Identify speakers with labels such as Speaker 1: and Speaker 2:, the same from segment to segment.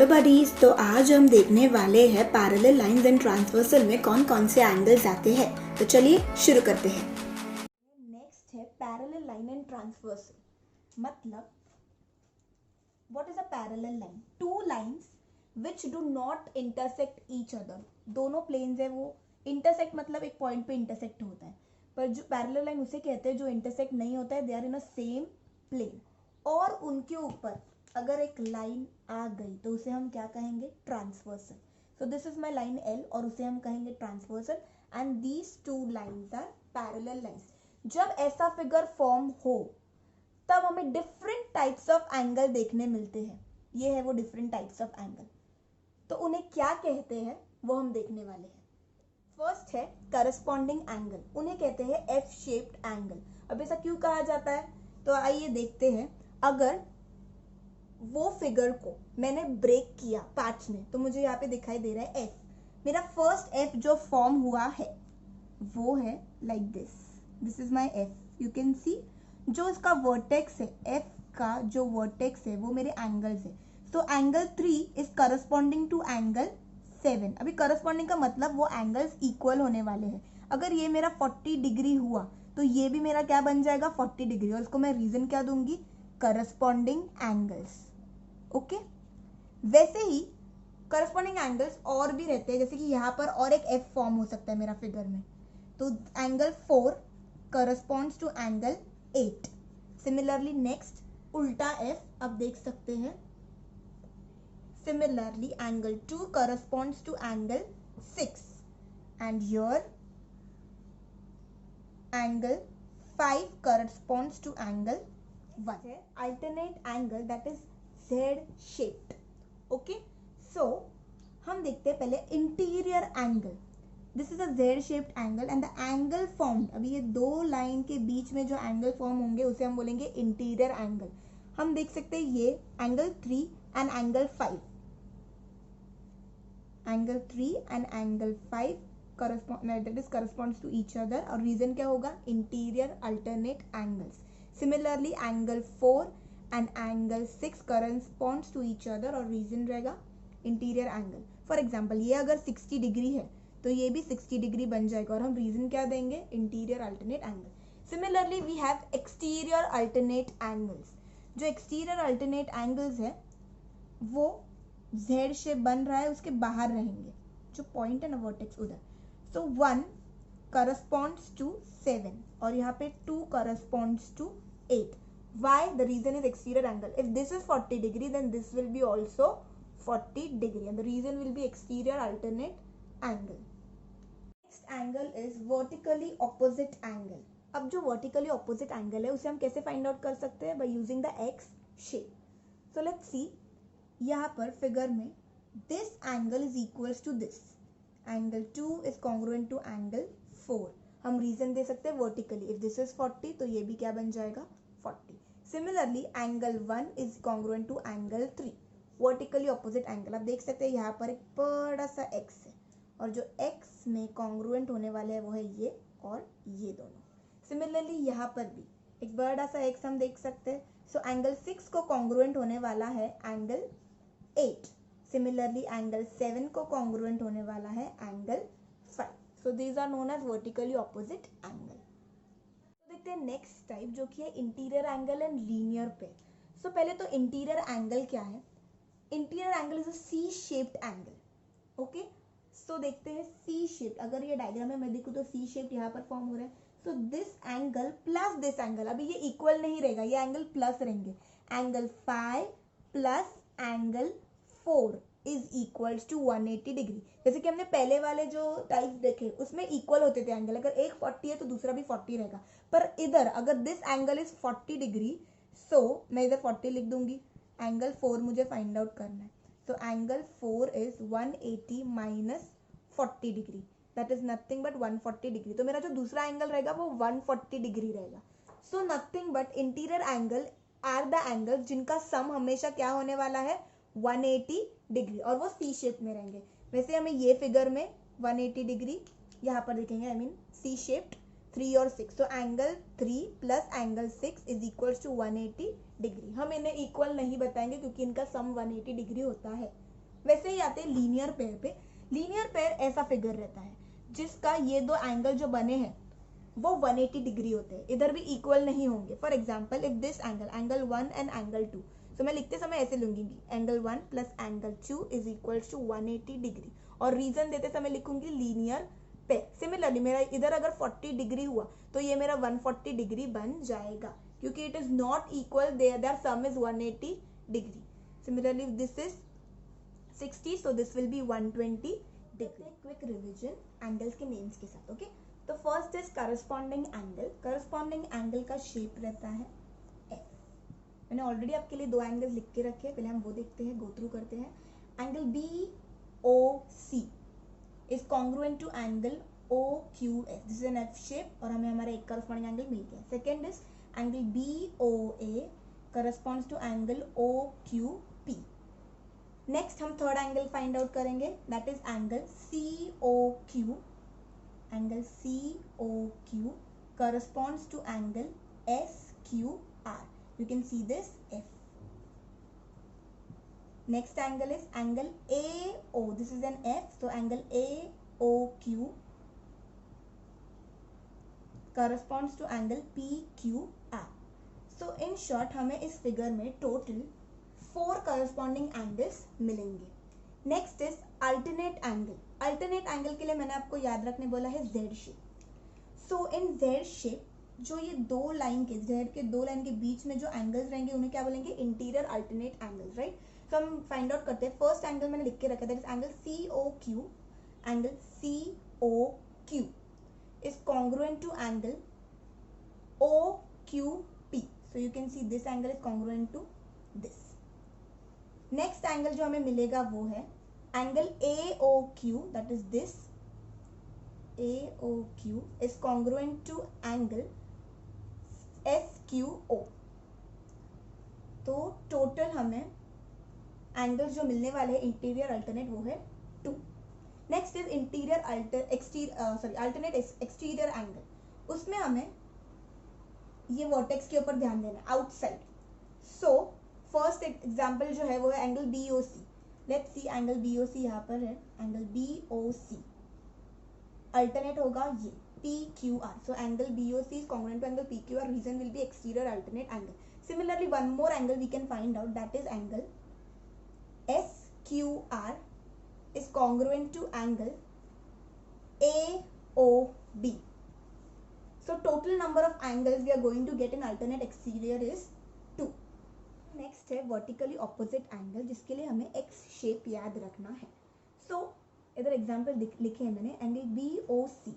Speaker 1: Hello buddies. तो आज हम देखने वाले हैं पैरेलल लाइंस एंड ट्रांसवर्सल में कौन कौन से एंगल्स आते हैं। तो चलिए शुरू करते हैं। नेक्स्ट है पैरेलल लाइन एंड ट्रांसवर्सल। मतलब what is a parallel line? Two lines which do not intersect each other. दोनों प्लेन्स है वो इंटरसेक्ट, मतलब एक पॉइंट पे इंटरसेक्ट होता है, पर जो पैरेलल लाइन उसे कहते हैं जो इंटरसेक्ट नहीं होता है, they are in a same plane. और उनके ऊपर अगर एक लाइन आ गई तो उसे हम क्या कहेंगे? Transversal. So this is my line L और उसे हम कहेंगे transversal and these two lines are parallel lines. जब ऐसा फिगर फॉर्म हो तब हमें डिफरेंट टाइप्स ऑफ एंगल देखने मिलते हैं। ये है वो डिफरेंट टाइप्स ऑफ एंगल। तो उन्हें क्या कहते हैं वो हम देखने वाले हैं। फर्स्ट है करस्पॉन्डिंग एंगल। उन्हें कहते हैं एफ शेप्ड एंगल। अब ऐसा क्यों कहा जाता है? तो आइए देखते हैं। अगर वो फिगर को मैंने ब्रेक किया पार्ट्स में तो मुझे यहाँ पे दिखाई दे रहा है एफ। मेरा फर्स्ट एफ जो फॉर्म हुआ है वो है like this is my F. You can सी जो इसका वर्टेक्स है, एफ का जो वर्टेक्स है वो मेरे एंगल्स है। तो angle 3 is corresponding to angle 7। अभी करस्पॉन्डिंग का मतलब वो एंगल्स इक्वल होने वाले हैं। अगर ये मेरा 40 डिग्री हुआ तो ये भी मेरा क्या बन जाएगा? 40 डिग्री। और इसको मैं रीजन क्या दूंगी? Corresponding angles. ओके वैसे ही करस्पॉन्डिंग एंगल्स और भी रहते हैं, जैसे कि यहाँ पर और एक एफ फॉर्म हो सकता है मेरा फिगर में। तो angle 4 corresponds to angle 8। Similarly next उल्टा एफ अब देख सकते हैं। Similarly angle 2 corresponds to angle 6 and your angle 5 corresponds to angle 1 है alternate angle that is Z shaped. Okay, so हम देखते हैं पहले interior angle. This is a Z shaped angle and the angle formed, अभी ये दो line के बीच में जो एंगल फॉर्म होंगे उसे हम बोलेंगे इंटीरियर एंगल। हम देख सकते हैं ये angle 3 and angle 5, angle 3 and angle 5 corresponds to each other और रीजन क्या होगा? Interior alternate angles. Similarly angle 4 and angle 6 corresponds to each other और रीजन रहेगा इंटीरियर एंगल। फॉर एग्जाम्पल ये अगर 60 डिग्री है तो ये भी 60 डिग्री बन जाएगा और हम रीजन क्या देंगे? Interior alternate angle. Similarly we have exterior alternate angles. जो एक्सटीरियर अल्टरनेट एंगल्स है वो Z शेप बन रहा है, उसके बाहर रहेंगे जो पॉइंट है ना वर्टेक्स उधर। सो 1 corresponds to 7 और यहाँ पे 2 corresponds to 8. Why? The reason is exterior angle. If this is 40 degree then this will be also 40 degree and the reason will be exterior alternate angle. Next angle is vertically opposite angle. अब जो vertically opposite angle है उसे हम कैसे find out कर सकते हैं? By using the X shape. So let's see. यहाँ पर फिगर में this angle is equals to this. Angle 2 is congruent to angle 4। हम रीजन दे सकते हैं वर्टिकली। इफ दिस इज 40 तो ये भी क्या बन जाएगा? 40। Similarly angle 1 is congruent to angle 3, vertically opposite angle. आप देख सकते हैं यहाँ पर एक बड़ा सा x है और जो x में congruent होने वाले है वो है ये और ये दोनों। सिमिलरली यहाँ पर भी एक बड़ा सा x हम देख सकते हैं। सो एंगल 6 को congruent होने वाला है एंगल 8। सिमिलरली एंगल 7 को कॉन्ग्रुएंट होने वाला है angle 5। So these are known as vertically opposite angle. तो देखते हैं नेक्स्ट टाइप जो कि है इंटीरियर एंगल एंड लीनियर पे। सो पहले तो इंटीरियर एंगल क्या है? Interior angle is a C shaped angle. Okay so देखते हैं सी शेप्ड। अगर ये डायग्राम में मैं देखूँ तो सी शेप्ड यहाँ पर फॉर्म हो रहा है। So this angle plus this angle, अभी ये इक्वल नहीं रहेगा, ये एंगल प्लस रहेंगे। Angle 5 plus angle 4 is equals to 180 degree. जैसे कि हमने पहले वाले जो टाइप देखे उसमें इक्वल होते थे एंगल, अगर एक 40 है तो दूसरा भी 40 रहेगा। पर इधर अगर this angle is 40 degree so मैं इधर 40 लिख दूंगी। एंगल 4 मुझे फाइंड आउट करना है। तो angle 4 is 180 minus 40 degree, that is nothing but 140 degree. तो मेरा जो दूसरा एंगल रहेगा वो 140 डिग्री रहेगा। So nothing but interior angle are the angle जिनका सम हमेशा क्या होने वाला है? 180 डिग्री और वो सी शेप में रहेंगे। वैसे हमें ये फिगर में 180 डिग्री यहाँ पर देखेंगे, आई मीन सी शेप्ड 3 और 6। तो angle 3 plus angle 6 is equals to 180 degree. हम इन्हें इक्वल नहीं बताएंगे क्योंकि इनका सम 180 डिग्री होता है। वैसे ही आते हैं लीनियर पेयर पे। लीनियर पेयर ऐसा फिगर रहता है जिसका ये दो एंगल जो बने हैं वो 180 डिग्री होते हैं, इधर भी इक्वल नहीं होंगे। For example if this angle 1 and angle 2, तो मैं लिखते समय ऐसे लूंगी angle 1 plus angle 2 is equals to 180 degree, और रीजन देते समय लिखूंगी लीनियर पेयर। सिमिलरली मेरा इधर अगर 40 डिग्री हुआ तो ये मेरा 140 डिग्री बन जाएगा, क्योंकि it is not equal, there sum is 180 degree. Similarly this is 60, so this will be 120 degree. Quick revision angles के नेम्स के साथ, ओके। तो first is corresponding angle. Corresponding angle का शेप रहता है एफ। मैंने ऑलरेडी आपके लिए दो एंगल्स लिख के रखे हैं, पहले हम वो देखते हैं, गो थ्रू करते हैं। Angle B O C is congruent to angle O Q S, this is an F shape और हमें हमारा एक करस्पॉन्डिंग एंगल मिल गया। Second is angle B O A corresponds to angle O Q P. Next हम third angle find out करेंगे, that is angle C O Q. Angle C O Q corresponds to angle SQR. You can see this F. Next angle is angle AO. This is an F, so angle AOQ corresponds to angle PQR. So in short हमें इस figure में total 4 corresponding angles मिलेंगे। Next is alternate angle. Alternate angle के लिए मैंने आपको याद रखने बोला है जेड शेप। सो इन जेड शेप जो ये दो लाइन के जेड के दो लाइन के बीच में जो एंगल्स रहेंगे उन्हें क्या बोलेंगे, इंटीरियर अल्टरनेट एंगल्स, राइट। तो हम फाइंड आउट करते हैं। फर्स्ट एंगल मैंने लिख के रखा that is angle C O Q. Angle C O Q is congruent to angle O Q P, so you can see this angle is congruent to this. Next angle जो हमें मिलेगा वो है angle A O Q, that is this AOQ is congruent to angle SQO। तो total हमें angles जो मिलने वाले हैं इंटीरियर अल्टरनेट वो है 2। Next is interior alternate exterior angle. उसमें हमें ये वर्टेक्स के ऊपर ध्यान देना है, आउटसाइड। सो फर्स्ट एग्जांपल जो है वो है angle BOC। Let's see angle BOC यहाँ पर है, एंगल BOC अल्टरनेट होगा ये PQR। So angle BOC is congruent to angle PQR, reason will be exterior alternate angle. Similarly, one more angle we can find out, that is angle SQR is congruent to angle AOB. So total number of angles we are going to get in alternate exterior is 2. Next है vertically opposite angle, जिसके लिए हमें x shape याद रखना है। सो इधर example लिखे हैं मैंने, angle BOC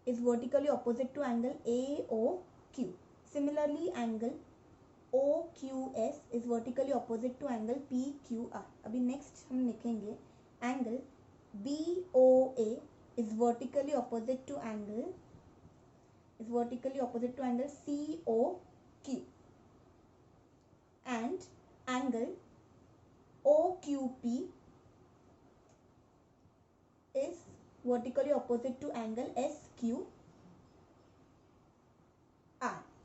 Speaker 1: is vertically opposite to angle AOQ। Similarly angle OQS is vertically opposite to angle PQR। अभी नेक्स्ट हम लिखेंगे angle BOA is vertically opposite to angle COQ, and angle OQP is vertically opposite to angle SQR.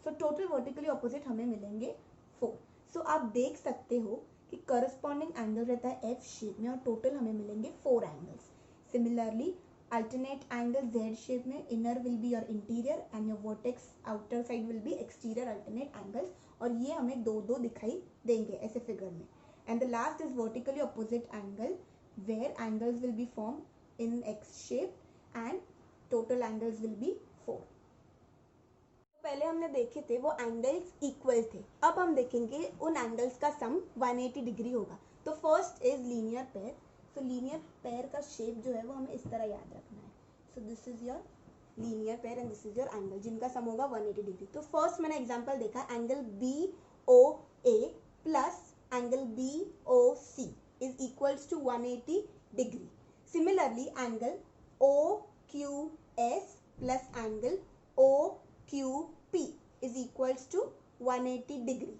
Speaker 1: So total vertically opposite हमें मिलेंगे 4. So आप देख सकते हो कि corresponding angle रहता है F शेप में और टोटल हमें मिलेंगे 4 angles. Similarly alternate angle Z shape में inner will be your interior and your vertex outer side will be exterior alternate angles, और ये हमें दो दो दिखाई देंगे ऐसे फिगर में। and the last is vertically opposite angle where angles will be formed in X shape and total angles will be 4. पहले हमने देखे थे वो एंगल्स इक्वल थे, अब हम देखेंगे उन एंगल्स का सम 180 डिग्री होगा। तो फर्स्ट इज लीनियर पेयर। तो लीनियर पेयर का शेप जो है वो हमें इस तरह याद रखना है। So this is your linear pair and this is your angle जिनका सम होगा 180 डिग्री। तो फर्स्ट मैंने एग्जांपल देखा angle BOA plus angle BOC is equals to 180 degree. Similarly angle OQS plus angle OQP is equals to 180 degree.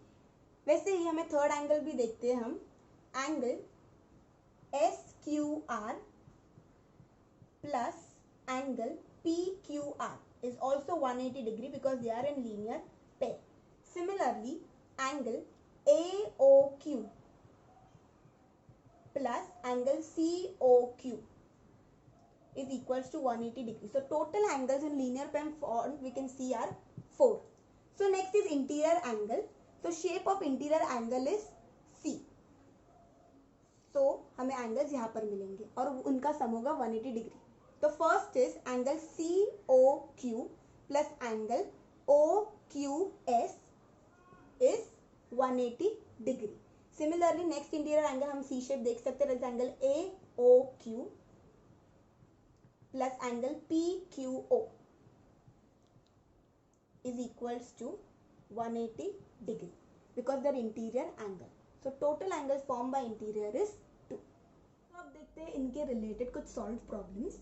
Speaker 1: वैसे ही हमें third angle भी देखते हैं हम, angle SQR plus angle PQR is also 180 degree because they are in linear pair. Similarly, angle AOQ plus angle COQ is equals to 180 degrees. So total angles in linear pen form we can see are 4. So next is interior angle. So shape of interior angle is C. So हमें angles यहाँ पर मिलेंगे और उनका सम होगा 180 degree. तो first is angle COQ plus angle OQS is 180 degree. Similarly next interior angle हम सी shape देख सकते हैं, angle AOQ plus angle PQO is equals to 180 degree because their interior angle. So total angles formed by interior is 2. तो अब देखते हैं इनके related कुछ solved problems.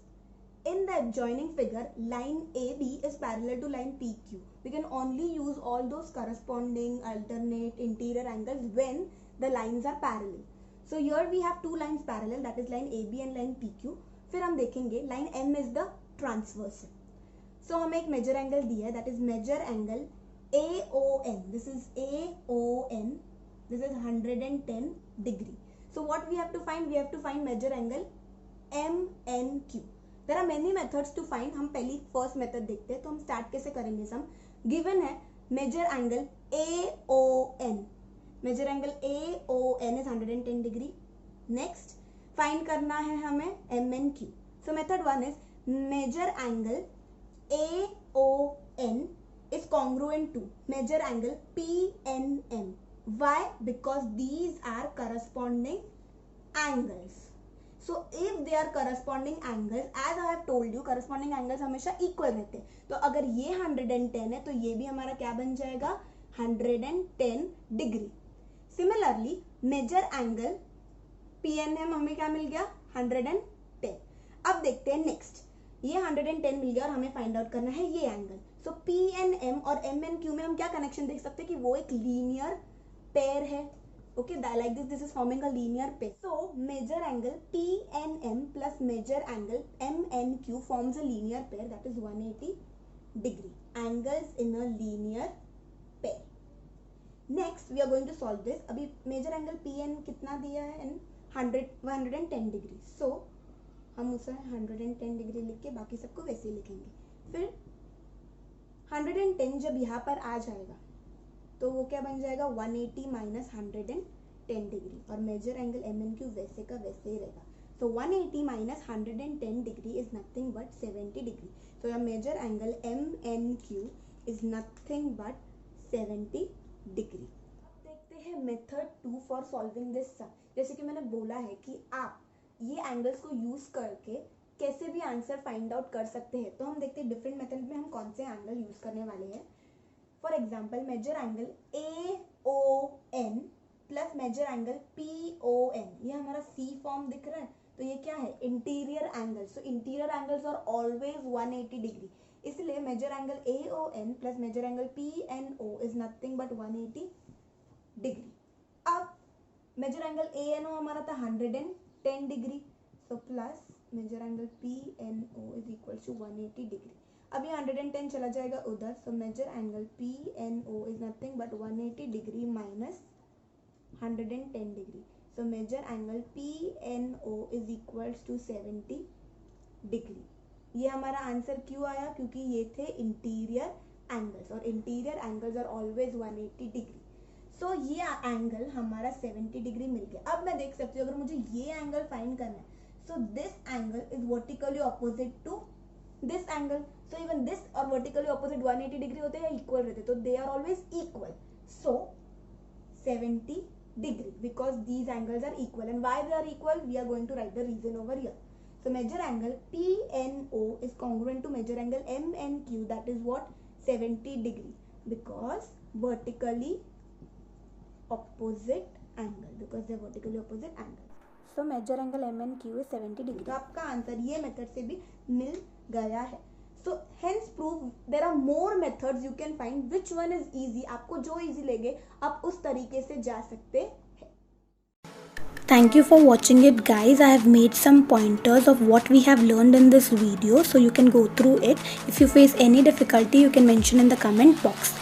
Speaker 1: In the adjoining figure, line AB is parallel to line PQ. We can only use all those corresponding alternate interior angles when the lines are parallel. So here we have two lines parallel, that is line AB and line PQ. फिर हम देखेंगे line M is the transversal. So हमें एक major angle दिया है, that is major angle AON. This is AON. This is 110 degree. So what we have to find? We have to find measure angle MNQ. There are many methods to find. हम पहली first method देखते हैं. तो हम start कैसे करेंगे? Sum given है major angle AON. Major angle AON is 110 degree. Next find करना है हमें MNQ. So method 1 is measure angle AON is congruent to measure angle PNM. Why? Because these are corresponding angles. So if they are corresponding angles, as I have told you, corresponding angles हमेशा equal रहते हैं. तो अगर ये 110 है तो ये भी हमारा क्या बन जाएगा? 110 degree. Similarly, measure angle PNM हमें क्या मिल गया? 110. अब देखते हैं नेक्स्ट. ये 110 मिल गया और हमें फाइंड आउट करना है ये एंगल. सो PNM और MNQ में हम क्या कनेक्शन देख सकते हैं कि वो एक लीनियर पेयर है. Okay, like this is forming a linear pair. So major angle PNM plus major angle MNQ forms a linear pair, that is 180 degree. Angles in a linear pair. Next we are going to solve this. अभी major angle PN कितना दिया है? 110 degree. सो हम उसे 110 degree लिख के बाकी सबको वैसे ही लिखेंगे. फिर 110 जब यहाँ पर आ जाएगा तो वो क्या बन जाएगा? 180 माइनस 110 डिग्री. और मेजर एंगल MNQ वैसे का वैसे ही रहेगा. So 180 minus 110 degree is nothing but 70 degree. So your major angle MNQ is nothing but 70 degree. देखते हैं method 2 for solving this sum. जैसे कि मैंने बोला है कि आप ये एंगल्स को यूज करके कैसे भी आंसर फाइंड आउट कर सकते हैं. तो हम देखते हैं डिफरेंट मेथड में हम कौन से एंगल यूज करने वाले हैं. For example major angle AON plus major angle PON. ये हमारा C फॉर्म दिख रहा है. तो ये क्या है? Interior angle. So interior angles are always 180 degree. इसलिए major angle AON plus major angle PNO is nothing but 180 degree. अब मेजर एंगल ANO हमारा था 110 degree. So plus major angle PNO is equal to 180 degree. अभी 110 चला जाएगा उधर. So major angle PNO is nothing but 180 degree minus 110 degree. So major angle PNO is equal to 70 degree. ये हमारा answer क्यों आया? क्योंकि ये थे इंटीरियर एंगल्स और interior angles are always 180 degree. So ये एंगल हमारा 70 डिग्री मिल गया. अब मैं देख सकती हूँ अगर मुझे ये एंगल फाइंड करना है, so this angle is vertically opposite to this angle. So even this और वर्टिकली ऑपोजिट 180 डिग्री होते हैं, इक्वल रहते, तो they are always equal. So 70 degree because these angles are equal. And why they are equal? We are going to write the reason over here. So measure angle PNO is congruent to measure angle MNQ, that is what? 70 degree, because vertically opposite angle, because they are vertically opposite angle. So measure angle MNQ is 70 degree. तो आपका answer ये method से भी मिल गया है. So hence prove there are more methods you can find. Which one is easy? आपको जो easy लगे आप उस तरीके से जा सकते हैं.
Speaker 2: Thank you for watching it, guys. I have made some pointers of what we have learned in this video, so you can go through it. If you face any difficulty, you can mention in the comment box.